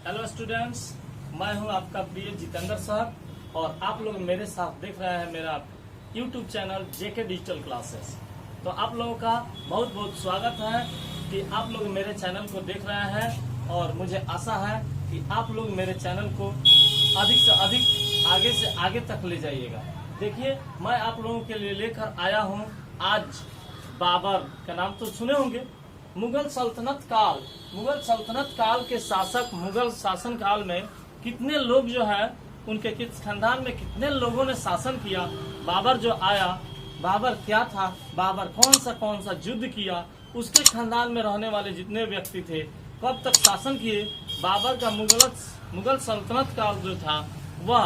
Hello students, मैं हूं आपका प्रिय जितेंद्र साहब और आप लोग मेरे साथ देख रहे हैं मेरा यूट्यूब चैनल जेके डिजिटल क्लासेस। तो आप लोगों का बहुत बहुत स्वागत है कि आप लोग मेरे चैनल को देख रहे हैं और मुझे आशा है कि आप लोग मेरे चैनल को अधिक से आगे तक ले जाइएगा। देखिए, मैं आप लोगों के लिए लेकर आया हूं आज बाबर का नाम तो सुने होंगे। मुगल सल्तनत काल के शासक, मुगल शासन काल में कितने लोग जो है उनके किस खानदान में कितने लोगों ने शासन किया। बाबर जो आया, बाबर क्या था, बाबर कौन सा युद्ध किया, उसके खानदान में रहने वाले जितने व्यक्ति थे कब तक शासन किए। बाबर का मुगल सल्तनत काल जो था वह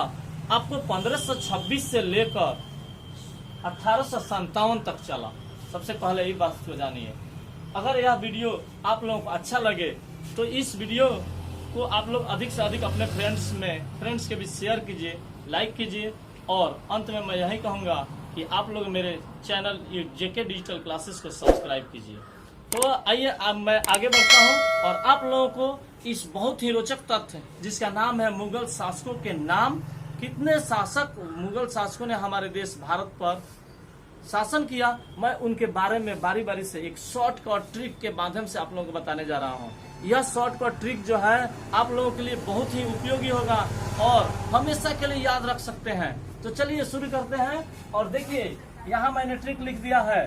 आपको 1526 से लेकर 1857 तक चला। सबसे पहले ये बात को जानिए। अगर यह वीडियो आप लोगों को अच्छा लगे तो इस वीडियो को आप लोग अधिक से अधिक अपने फ्रेंड्स के बीच शेयर कीजिए, लाइक कीजिए और अंत में मैं यही कहूँगा कि आप लोग मेरे चैनल जेके डिजिटल क्लासेस को सब्सक्राइब कीजिए। तो आइए अब मैं आगे बढ़ता हूँ और आप लोगों को इस बहुत ही रोचक तथ्य जिसका नाम है मुगल शासकों के नाम, कितने मुगल शासकों ने हमारे देश भारत पर शासन किया, मैं उनके बारे में बारी बारी से एक शॉर्टकट ट्रिक के माध्यम से आप लोगों को बताने जा रहा हूँ। यह शॉर्टकट ट्रिक जो है आप लोगों के लिए बहुत ही उपयोगी होगा और हमेशा के लिए याद रख सकते हैं। तो चलिए शुरू करते हैं। और देखिए, यहाँ मैंने ट्रिक लिख दिया है,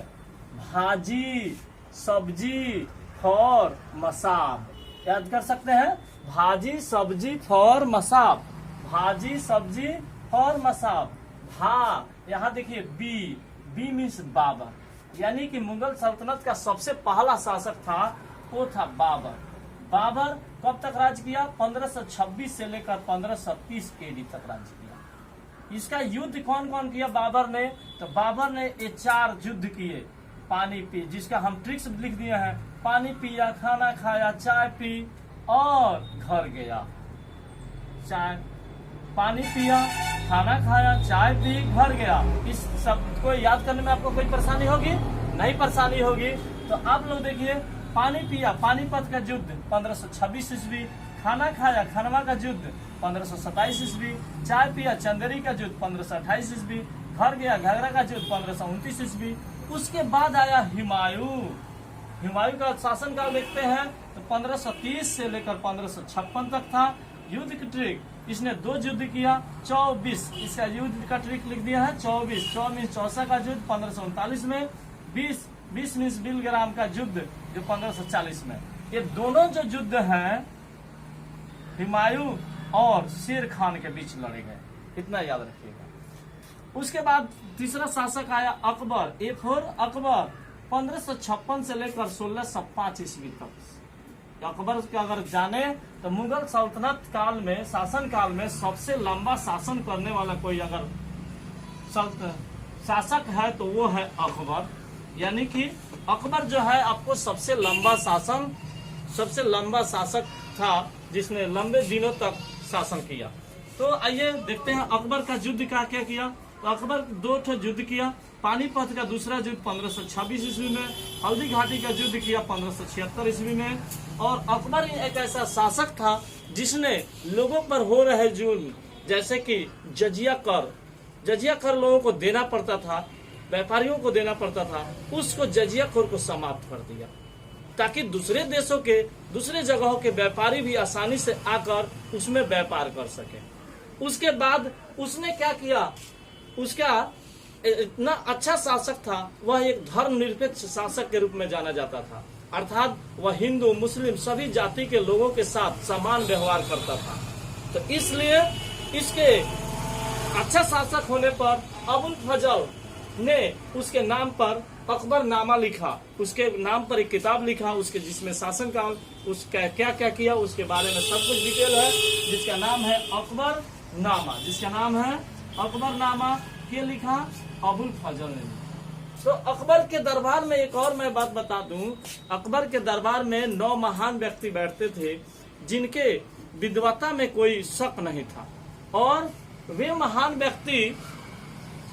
भाजी सब्जी फॉर मसाब। याद कर सकते हैं, भाजी सब्जी फॉर मसाब, भाजी सब्जी फॉर मसाब। भा, यहाँ देखिए बी मीन्स बाबर, यानी कि मुगल सल्तनत का सबसे पहला शासक था वो था बाबर। बाबर कब तक राज किया? 1526 से लेकर 1530 केडी तक राज किया। इसका युद्ध कौन कौन किया बाबर ने? तो बाबर ने ये 4 युद्ध किए। पानी पी, जिसका हम ट्रिक्स लिख दिए हैं, पानी पिया, खाना खाया, चाय पी और घर गया। पानी पिया, खाना खाया, चाय पी, घर गया। इस सब को याद करने में आपको कोई परेशानी होगी? नहीं परेशानी होगी। तो आप लोग देखिए, पानी पिया, पानीपत का युद्ध 1526 ईस्वी, खाना खाया, खनवा का युद्ध 1527 ईस्वी, चाय पिया, चंदेरी का युद्ध 1528 ईस्वी, घर गया, घाघरा का युद्ध 1529 ईस्वी। उसके बाद आया हुमायूं का शासन काल देखते हैं तो 1530 से लेकर 1556 तक था। युद्ध की ट्रिक, इसने 2 युद्ध किया, 24, इसका युद्ध का ट्रिक लिख दिया है 24 मीन्स चौसा का युद्ध 1539 में, 20 मीन्स बिलग्राम का युद्ध जो 1540 में। ये दोनों जो युद्ध हैं हुमायूं और शेर खान के बीच लड़े गए, इतना याद रखिएगा। उसके बाद तीसरा शासक आया अकबर, अकबर 1556 से लेकर 1605 ईस्वी तक। अकबर का अगर जाने तो मुगल सल्तनत काल में, शासन काल में सबसे लंबा शासन करने वाला कोई अगर शासक है तो वो है अकबर। यानी कि अकबर जो है आपको सबसे लंबा शासक था जिसने लंबे दिनों तक शासन किया। तो आइए देखते हैं अकबर का युद्ध का क्या किया। तो अकबर 2 युद्ध किया। पानीपत का दूसरा युद्ध 1526 ईस्वी में, हल्दी घाटी का युद्ध किया 1576 ईस्वी में। और अकबर एक ऐसा शासक था जिसने लोगों पर हो रहे जुल्म, जैसे कि जजिया कर लोगों को देना पड़ता था, व्यापारियों को देना पड़ता था, उसको जजिया कर को समाप्त कर दिया ताकि दूसरे देशों के, दूसरे जगहों के व्यापारी भी आसानी से आकर उसमें व्यापार कर सके। उसके बाद उसने क्या किया, उसका इतना अच्छा शासक था, वह एक धर्मनिरपेक्ष शासक के रूप में जाना जाता था। अर्थात वह हिंदू मुस्लिम सभी जाति के लोगों के साथ समान व्यवहार करता था। तो इसलिए इसके अच्छा शासक होने पर अबुल फजल ने उसके नाम पर अकबरनामा लिखा, उसके नाम पर एक किताब लिखा, उसके जिसमें शासन काल उसका क्या क्या किया उसके बारे में सब कुछ डिटेल है, जिसका नाम है अकबरनामा। के लिखा? अबुल फजल ने। तो अकबर के दरबार में एक और मैं बात बता दूं, अकबर के दरबार में 9 महान व्यक्ति बैठते थे जिनके विद्वता में कोई शक नहीं था और वे महान व्यक्ति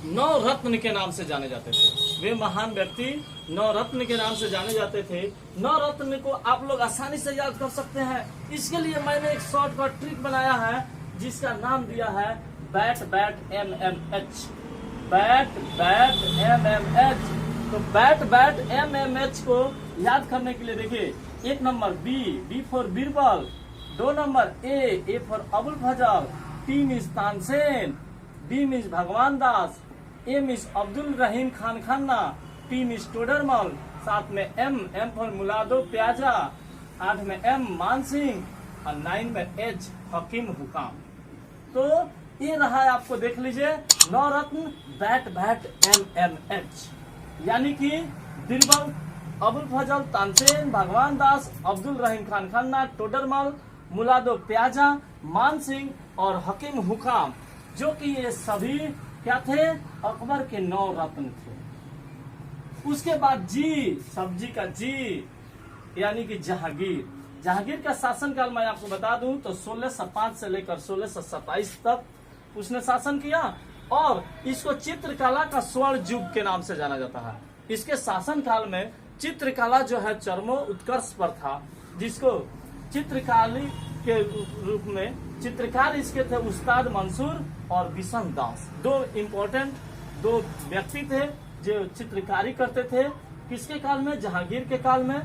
9 रत्न के नाम से जाने जाते थे। वे महान व्यक्ति नवरत्न के नाम से जाने जाते थे। नवरत्न को आप लोग आसानी से याद कर सकते हैं। इसके लिए मैंने एक शॉर्टकट ट्रिक बनाया है जिसका नाम दिया है bat bat MMH। Bat bat MMH। तो बैट बैट MMH को याद करने के लिए देखिए, 1 number B for Birbal, 2 number A for Abul Fazal, T means Tansen, D means Bhagwan Das, A means Abdul Rahim Khan Khanna, T means Todarmal, 7 में M फॉर मुलादो प्याजा, 8 में M मान सिंह और 9 में H हकीम हुकाम। तो ये रहा है, आपको देख लीजिए, नवरत्न बैट बैट MMH, यानी कि बीरबल, अबुल फजल, तानसेन, भगवान दास, अब्दुल रहीम खान खन्ना, टोडरमल, मुलादो प्याजा, मान सिंह और हकीम हुकाम, जो कि ये सभी क्या थे, अकबर के 9 रत्न थे। उसके बाद जी, सब्जी का जी, यानी कि जहांगीर। जहांगीर का शासनकाल मैं आपको बता दूं तो 1605 से लेकर 1627 तक उसने शासन किया और इसको चित्रकला का स्वर्ण युग के नाम से जाना जाता है। इसके शासनकाल में चित्रकला जो है चरमो उत्कर्ष पर था, जिसको चित्रकारी के रूप में चित्रकार इसके थे उस्ताद मंसूर और बिशन दास। 2 इम्पोर्टेंट 2 व्यक्ति थे जो चित्रकारी करते थे। किसके काल में? जहांगीर के काल में,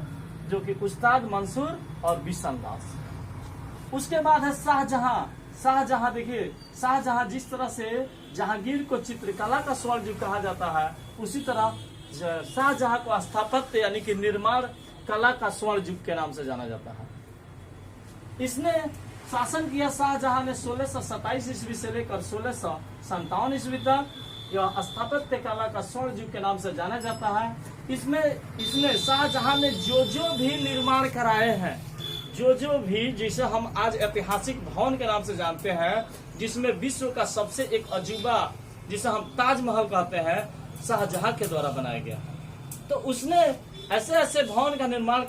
जो कि उस्ताद मंसूर और बिशन दास। उसके बाद है शाहजहां। शाहजहां देखिए, शाहजहां जिस तरह से जहांगीर को चित्रकला का स्वर्ण युग कहा जाता है, उसी तरह शाहजहां को स्थापत्य यानी कि निर्माण कला का स्वर्ण युग के नाम से जाना जाता है। इसने शासन किया शाहजहां ने 1627 ईस्वी से लेकर 1657 ईस्वी तक। यह स्थापत्य कला का स्वर्ण युग के नाम से जाना जाता है। इसने शाहजहां ने जो भी निर्माण कराए हैं, जो भी, जिसे हम आज ऐतिहासिक भवन के नाम से जानते हैं, जिसमें विश्व का सबसे एक अजूबा जिसे हम ताजमहल कहते हैं, शाहजहां के द्वारा बनाया गया है। तो उसने ऐसे ऐसे भवन का निर्माण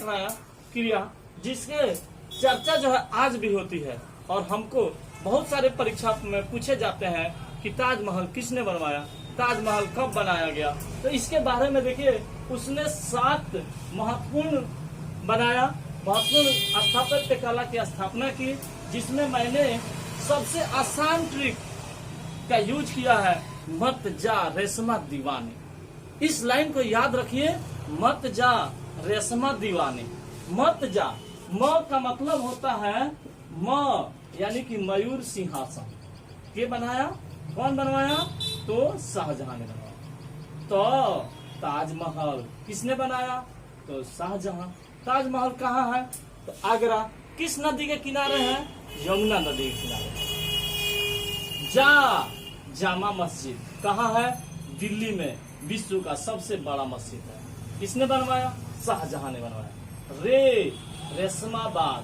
किया जिसके चर्चा जो है आज भी होती है और हमको बहुत सारे परीक्षा में पूछे जाते हैं कि ताजमहल किसने बनवाया, ताजमहल कब बनाया गया। तो इसके बारे में देखिए, उसने 7 महत्वपूर्ण स्थापत्य कला की स्थापना की, जिसमें मैंने सबसे आसान ट्रिक का यूज किया है, मत जा रेशमा दीवानी। इस लाइन को याद रखिए, मत जा रेशमा दीवानी। मत जा, म का मतलब होता है यानी कि मयूर सिंहासन। ये बनाया, कौन बनवाया? तो शाहजहां ने बनवाया। तो ताजमहल किसने बनाया? तो शाहजहां। ताजमहल कहाँ है? तो आगरा। किस नदी के किनारे है? यमुना नदी के किनारे। जामा मस्जिद कहाँ है? दिल्ली में, विश्व का सबसे बड़ा मस्जिद है। किसने बनवाया? शाहजहां ने बनवाया। रेशमाबाग,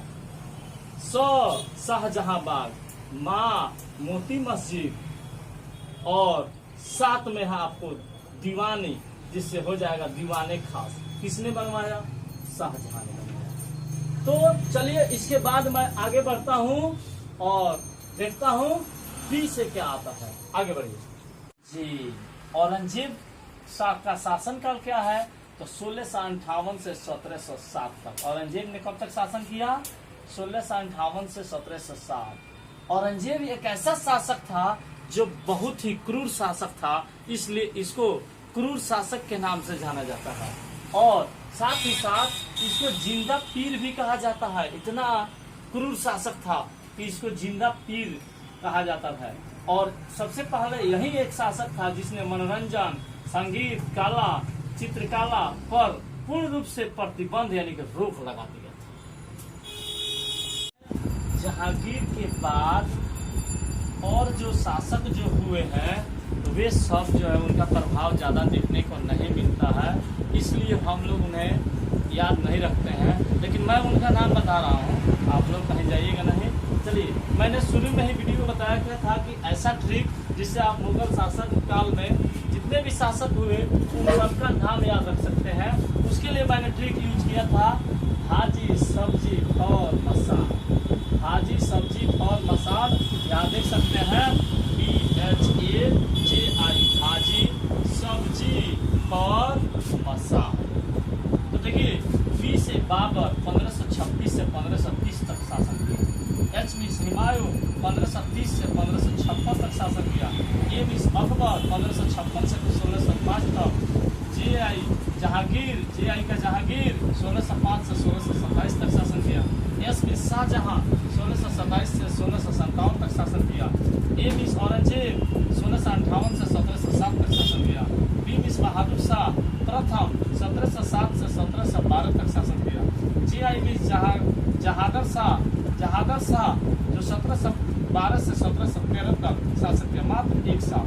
शाहजहां बाग, मोती मस्जिद और 7 में है आपको दीवानी, जिससे हो जाएगा दीवाने खास। किसने बनवाया? शाहजहां ने बनवाया। तो चलिए, इसके बाद मैं आगे बढ़ता हूँ और देखता हूँ बी से क्या आता है। आगे बढ़िए जी। औरंगजेब शाह का शासनकाल क्या है? तो 1658 से 1707 तक। औरंगजेब ने कब तक शासन किया? 1658 से 1707। औरंगजेब एक ऐसा शासक था जो बहुत ही क्रूर शासक था, इसलिए इसको क्रूर शासक के नाम से जाना जाता है। और साथ ही साथ इसको जिंदा पीर भी कहा जाता है। इतना क्रूर शासक था कि इसको जिंदा पीर कहा जाता था। और सबसे पहले यही एक शासक था जिसने मनोरंजन, संगीत, कला, चित्रकला पर पूर्ण रूप से प्रतिबंध यानी कि रोक लगा दिया था। जहांगीर के बाद और जो शासक जो हुए हैं, तो वे सब जो है उनका प्रभाव ज्यादा देखने को नहीं मिलता है, इसलिए हम लोग उन्हें याद नहीं रखते हैं। लेकिन मैं उनका नाम बता रहा हूँ, आप लोग कहीं जाइएगा नहीं। चलिए, मैंने शुरू में ही वीडियो में बताया गया था कि ऐसा ट्रिक जिससे आप मुगल शासक काल में जितने भी शासक हुए उन सबका नाम याद रख सकते हैं। उसके लिए मैंने ट्रिक यूज किया था, हाजी सब्जी और मसाल। हाजी सब्जी और मसाल, यहाँ देख सकते हैं BHAJI, हाजी सब्जी और एच मीन्स हुमायूं 1530 से 1556 तक शासन किया। ए मीन्स अकबर 1556 से 1605 तक। जे आई जहांगीर, जे आई का जहांगीर 1605 से 1627 तक शासन किया। एस मीन्स शाहजहां 1627 से 1657 तक शासन किया। ए मीन्स औरंगजेब 1658 से 1707 तक शासन किया। बी मीन्स बहादुर शाह प्रथम 1707 से 1712 तक शासन किया। जी आई मीन्स जहादर शाह जो 1712 से 1713 तक शासन किया, मात्र एक साल।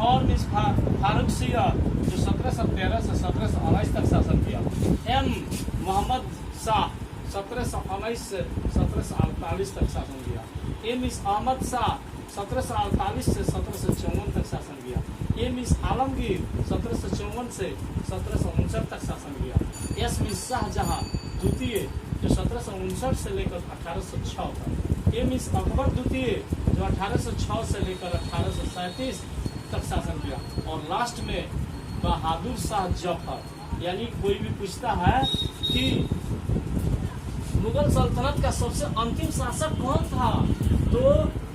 और मीन्स फारुखसिया जो 1713 से 1719 तक शासन किया। एम मोहम्मद शाह 1719 से 1748 तक शासन किया। ए मीन्स अहमद शाह 1748 से 1754 तक शासन किया। ए मीन्स आलमगीर 1754 से 1759 तक शासन किया। एस मीन्स शाहजहां द्वितीय जो 1759 से लेकर 1806 तक। ए मीन्स अकबर द्वितीय जो 1806 से लेकर 1837 तक शासन किया। और लास्ट में बहादुर शाह जफर, यानी कोई भी पूछता है कि मुगल सल्तनत का सबसे अंतिम शासक कौन था, तो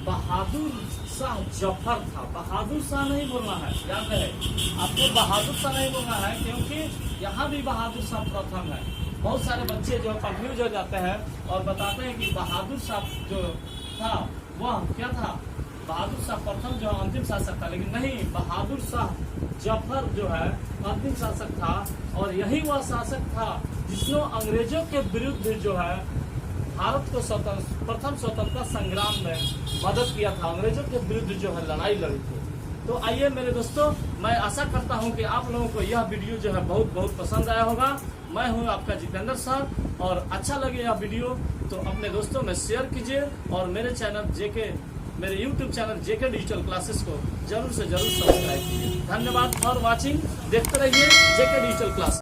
बहादुर शाह जफर था। बहादुर शाह नहीं बोलना है, याद है आपको, बहादुर शाह नहीं बोलना है, क्योंकि यहाँ भी बहादुर शाह प्रथम है। बहुत सारे बच्चे जो कंफ्यूज हो जाते हैं और बताते हैं कि बहादुर शाह जो था वह क्या था, बहादुर शाह प्रथम जो अंतिम शासक था, लेकिन नहीं, बहादुर शाह जफर जो है अंतिम शासक था। और यही वह शासक था जिसने अंग्रेजों के विरुद्ध जो है भारत को प्रथम स्वतंत्रता संग्राम में मदद किया था, अंग्रेजों के विरुद्ध जो है लड़ाई लड़ी थी। तो आइए मेरे दोस्तों, मैं आशा करता हूं कि आप लोगों को यह वीडियो जो है बहुत बहुत पसंद आया होगा। मैं हूं आपका जितेंद्र सर, और अच्छा लगे यह वीडियो तो अपने दोस्तों में शेयर कीजिए, और मेरे YouTube चैनल जेके डिजिटल क्लासेस को जरूर से जरूर सब्सक्राइब कीजिए। धन्यवाद फॉर वॉचिंग, देखते रहिए जेके डिजिटल क्लास।